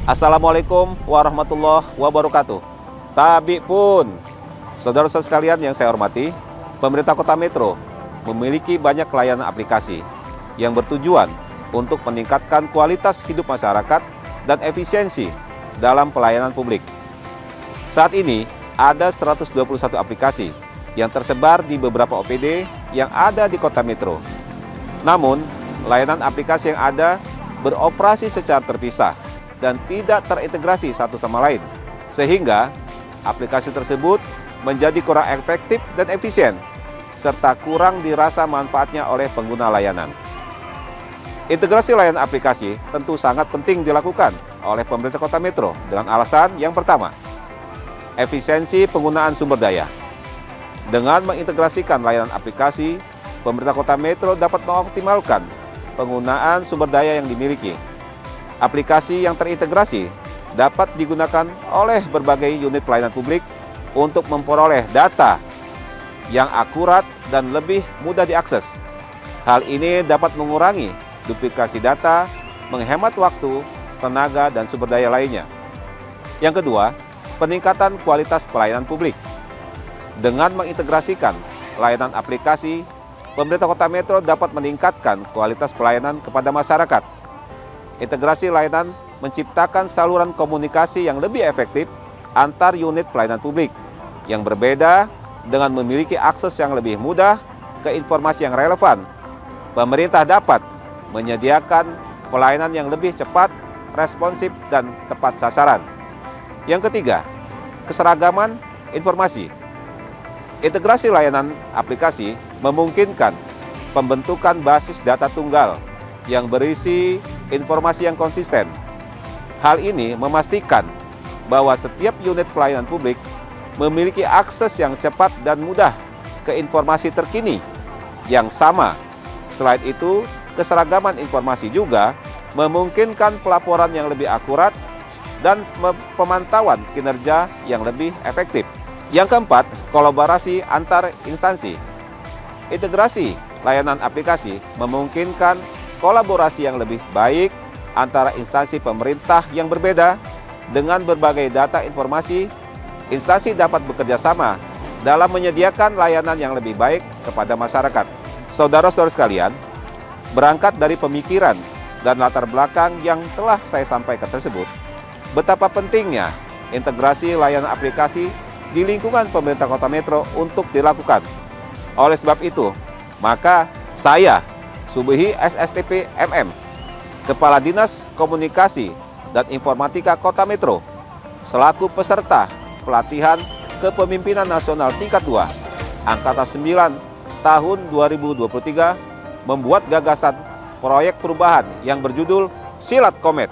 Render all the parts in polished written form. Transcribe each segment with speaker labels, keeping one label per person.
Speaker 1: Assalamualaikum warahmatullahi wabarakatuh. Tabi pun, saudara-saudara sekalian yang saya hormati, pemerintah Kota Metro memiliki banyak layanan aplikasi yang bertujuan untuk meningkatkan kualitas hidup masyarakat dan efisiensi dalam pelayanan publik. Saat ini ada 121 aplikasi yang tersebar di beberapa OPD yang ada di Kota Metro. Namun, layanan aplikasi yang ada beroperasi secara terpisah dan tidak terintegrasi satu sama lain, sehingga aplikasi tersebut menjadi kurang efektif dan efisien, serta kurang dirasa manfaatnya oleh pengguna layanan. Integrasi layanan aplikasi tentu sangat penting dilakukan oleh pemerintah Kota Metro dengan alasan yang pertama, efisiensi penggunaan sumber daya. Dengan mengintegrasikan layanan aplikasi, pemerintah Kota Metro dapat mengoptimalkan penggunaan sumber daya yang dimiliki. Aplikasi yang terintegrasi dapat digunakan oleh berbagai unit pelayanan publik untuk memperoleh data yang akurat dan lebih mudah diakses. Hal ini dapat mengurangi duplikasi data, menghemat waktu, tenaga, dan sumber daya lainnya. Yang kedua, peningkatan kualitas pelayanan publik. Dengan mengintegrasikan layanan aplikasi, pemerintah Kota Metro dapat meningkatkan kualitas pelayanan kepada masyarakat. Integrasi layanan menciptakan saluran komunikasi yang lebih efektif antar unit pelayanan publik yang berbeda dengan memiliki akses yang lebih mudah ke informasi yang relevan. Pemerintah dapat menyediakan pelayanan yang lebih cepat, responsif, dan tepat sasaran. Yang ketiga, keseragaman informasi. Integrasi layanan aplikasi memungkinkan pembentukan basis data tunggal yang berisi informasi yang konsisten. Hal ini memastikan bahwa setiap unit pelayanan publik memiliki akses yang cepat dan mudah ke informasi terkini yang sama. Selain itu, keseragaman informasi juga memungkinkan pelaporan yang lebih akurat dan pemantauan kinerja yang lebih efektif. Yang keempat, kolaborasi antar instansi. Integrasi layanan aplikasi memungkinkan kolaborasi yang lebih baik antara instansi pemerintah yang berbeda. Dengan berbagai data informasi, instansi dapat bekerja sama dalam menyediakan layanan yang lebih baik kepada masyarakat. Saudara-saudara sekalian, berangkat dari pemikiran dan latar belakang yang telah saya sampaikan tersebut, betapa pentingnya integrasi layanan aplikasi di lingkungan pemerintah Kota Metro untuk dilakukan. Oleh sebab itu, maka saya, Subihi SSTP MM, Kepala Dinas Komunikasi dan Informatika Kota Metro, selaku peserta pelatihan Kepemimpinan Nasional Tingkat 2, Angkatan 9 tahun 2023, membuat gagasan proyek perubahan yang berjudul Silat Komet,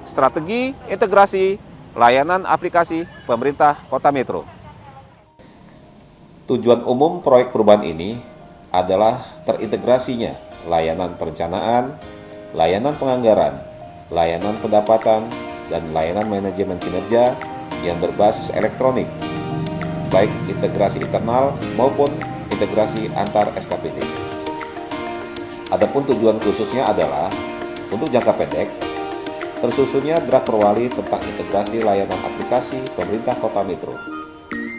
Speaker 1: Strategi Integrasi Layanan Aplikasi Pemerintah Kota Metro. Tujuan umum proyek perubahan ini adalah terintegrasinya layanan perencanaan, layanan penganggaran, layanan pendapatan, dan layanan manajemen kinerja yang berbasis elektronik, baik integrasi internal maupun integrasi antar SKPD. Adapun tujuan khususnya adalah untuk jangka pendek, tersusunnya draft perwali tentang integrasi layanan aplikasi pemerintah Kota Metro,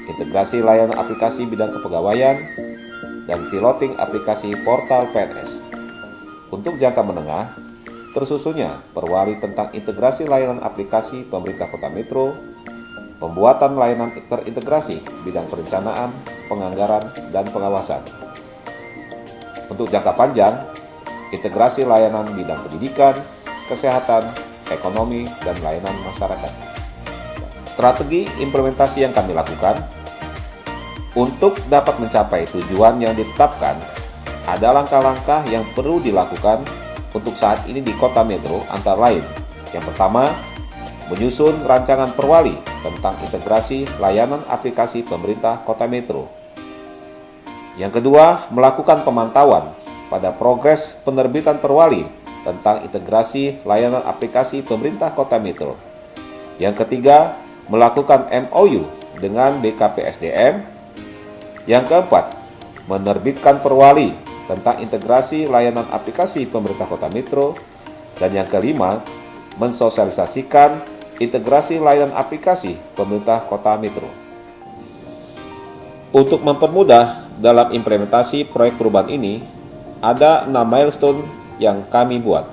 Speaker 1: integrasi layanan aplikasi bidang kepegawaian, dan piloting aplikasi portal PNS. Untuk jangka menengah, tersusunnya perwali tentang integrasi layanan aplikasi pemerintah Kota Metro, pembuatan layanan terintegrasi bidang perencanaan, penganggaran, dan pengawasan. Untuk jangka panjang, integrasi layanan bidang pendidikan, kesehatan, ekonomi, dan layanan masyarakat. Strategi implementasi yang kami lakukan untuk dapat mencapai tujuan yang ditetapkan, ada langkah-langkah yang perlu dilakukan untuk saat ini di Kota Metro, antara lain. Yang pertama, menyusun rancangan perwali tentang integrasi layanan aplikasi pemerintah Kota Metro. Yang kedua, melakukan pemantauan pada progres penerbitan perwali tentang integrasi layanan aplikasi pemerintah Kota Metro. Yang ketiga, melakukan MOU dengan BKPSDM. Yang keempat, menerbitkan perwali tentang integrasi layanan aplikasi pemerintah Kota Metro. Dan yang kelima, mensosialisasikan integrasi layanan aplikasi pemerintah Kota Metro. Untuk mempermudah dalam implementasi proyek perubahan ini, ada 6 milestone yang kami buat.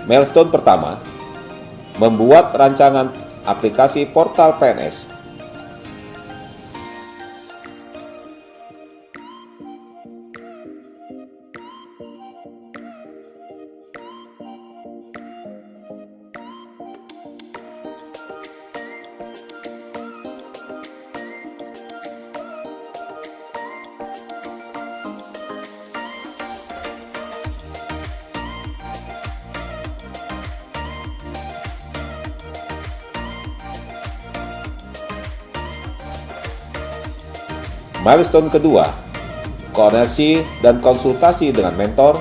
Speaker 1: Milestone pertama, membuat rancangan aplikasi portal PNS. Milestone kedua, koordinasi dan konsultasi dengan mentor.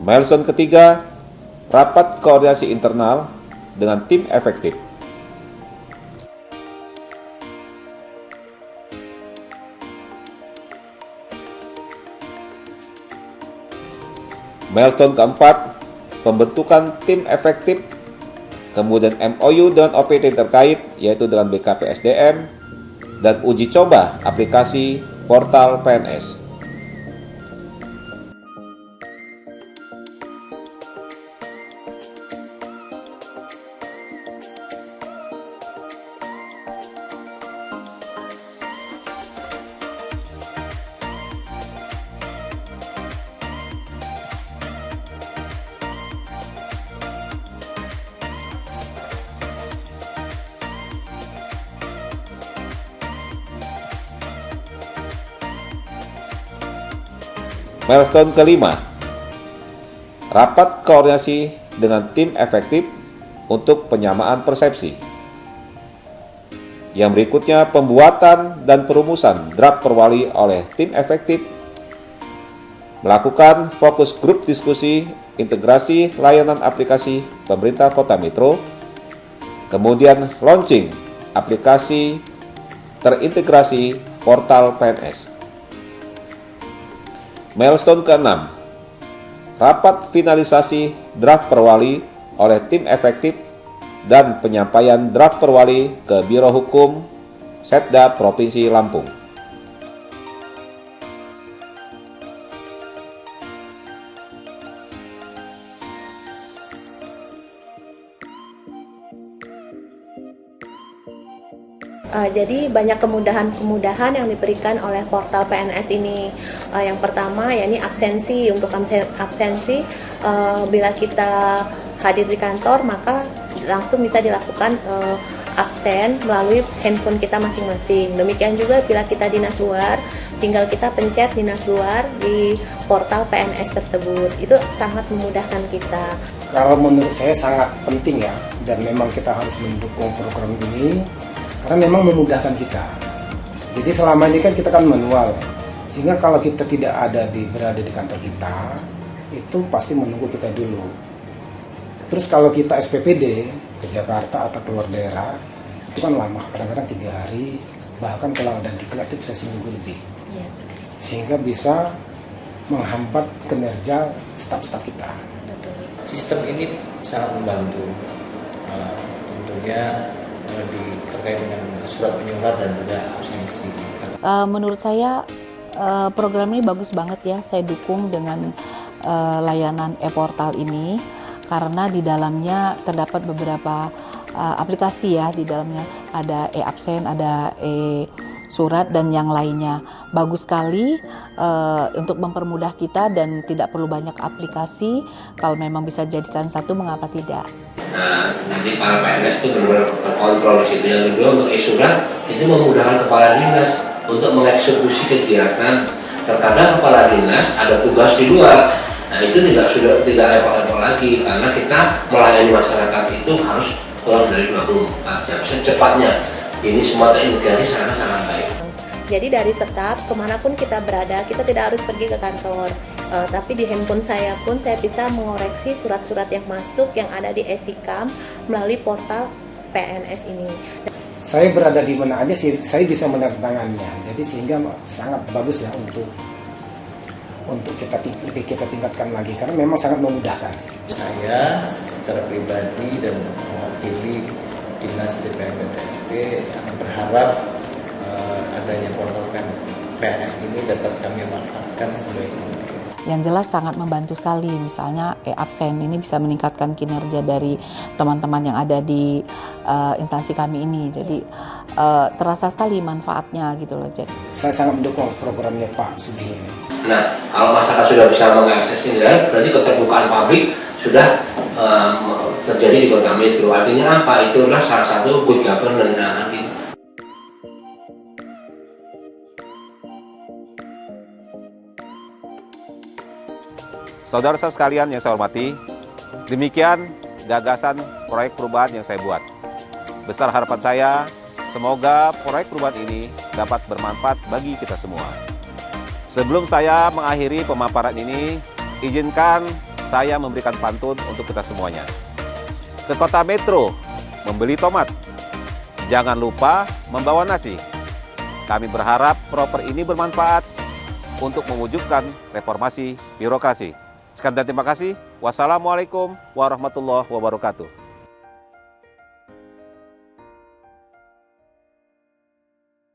Speaker 1: Milestone ketiga, rapat koordinasi internal dengan tim efektif. Milestone keempat, pembentukan tim efektif, kemudian MOU dengan OPT terkait, yaitu dengan BKPSDM, dan uji coba aplikasi portal PNS. Milestone kelima, rapat koordinasi dengan tim efektif untuk penyamaan persepsi. Yang berikutnya, pembuatan dan perumusan draft perwali oleh tim efektif, melakukan fokus grup diskusi integrasi layanan aplikasi pemerintah Kota Metro, kemudian launching aplikasi terintegrasi portal PNS. Milestone ke-6, rapat finalisasi draft perwali oleh tim efektif dan penyampaian draft perwali ke Biro Hukum Setda Provinsi Lampung.
Speaker 2: Jadi banyak kemudahan-kemudahan yang diberikan oleh portal PNS ini. Yang pertama yakni absensi. Untuk absensi, bila kita hadir di kantor maka langsung bisa dilakukan absen melalui handphone kita masing-masing. Demikian juga bila kita dinas luar, tinggal kita pencet dinas luar di portal PNS tersebut. Itu sangat memudahkan kita.
Speaker 3: Kalau menurut saya sangat penting ya, dan memang kita harus mendukung program ini karena memang memudahkan kita. Jadi selama ini kan kita kan manual, sehingga kalau kita tidak berada di kantor kita, itu pasti menunggu kita dulu. Terus kalau kita SPPD ke Jakarta atau keluar daerah, itu kan lama, kadang-kadang 3 hari, bahkan kalau ada diklat itu bisa seminggu lebih. Sehingga bisa menghambat kinerja staf-staf kita.
Speaker 4: Sistem ini sangat membantu, tentunya terkait dengan surat menyurat dan juga absensi.
Speaker 5: Menurut saya program ini bagus banget ya. Saya dukung dengan layanan e-portal ini karena di dalamnya terdapat beberapa aplikasi ya. Di dalamnya ada e-absen, ada e-surat dan yang lainnya. Bagus sekali untuk mempermudah kita dan tidak perlu banyak aplikasi. Kalau memang bisa jadikan satu, mengapa tidak?
Speaker 6: Nah, nanti para PNS itu benar-benar terkontrol di situ. Yang kedua, untuk e-surat itu memudahkan kepala dinas untuk mengeksekusi kegiatan. Terkadang kepala dinas ada tugas di luar. Nah, itu tidak repot-repot lagi karena kita melayani masyarakat itu harus kurang dari 24 jam secepatnya. Ini semua terintegrasi sangat-sangat baik.
Speaker 2: Jadi dari staf kemanapun kita berada, kita tidak harus pergi ke kantor. Tapi di handphone saya pun saya bisa mengoreksi surat-surat yang masuk yang ada di e-Sikam melalui portal PNS ini.
Speaker 3: Saya berada di mana aja sih, saya bisa menandatanganinya. Jadi sehingga sangat bagus ya untuk kita tingkatkan lagi karena memang sangat memudahkan.
Speaker 4: Saya secara pribadi dan mewakili Dinas DPM-PTSP sangat berharap adanya portal PNS ini dapat kami manfaatkan sebaik mungkin.
Speaker 5: Yang jelas sangat membantu sekali, misalnya e-absen ini bisa meningkatkan kinerja dari teman-teman yang ada di instansi kami ini. Jadi terasa sekali manfaatnya gitu loh. Jadi
Speaker 3: Saya sangat mendukung programnya Pak Sugih ini.
Speaker 6: Nah, kalau masyarakat sudah bisa mengakses ini, berarti keterbukaan publik sudah terjadi di Kota Metro. Artinya apa? Itu adalah salah satu good governance. Nah, nanti
Speaker 1: Saudara-saudara sekalian yang saya hormati, demikian gagasan proyek perubahan yang saya buat. Besar harapan saya, semoga proyek perubahan ini dapat bermanfaat bagi kita semua. Sebelum saya mengakhiri pemaparan ini, izinkan saya memberikan pantun untuk kita semuanya. Ke Kota Metro, membeli tomat. Jangan lupa membawa nasi. Kami berharap proper ini bermanfaat untuk mewujudkan reformasi birokrasi. Sekian dan terima kasih. Wassalamualaikum warahmatullahi wabarakatuh.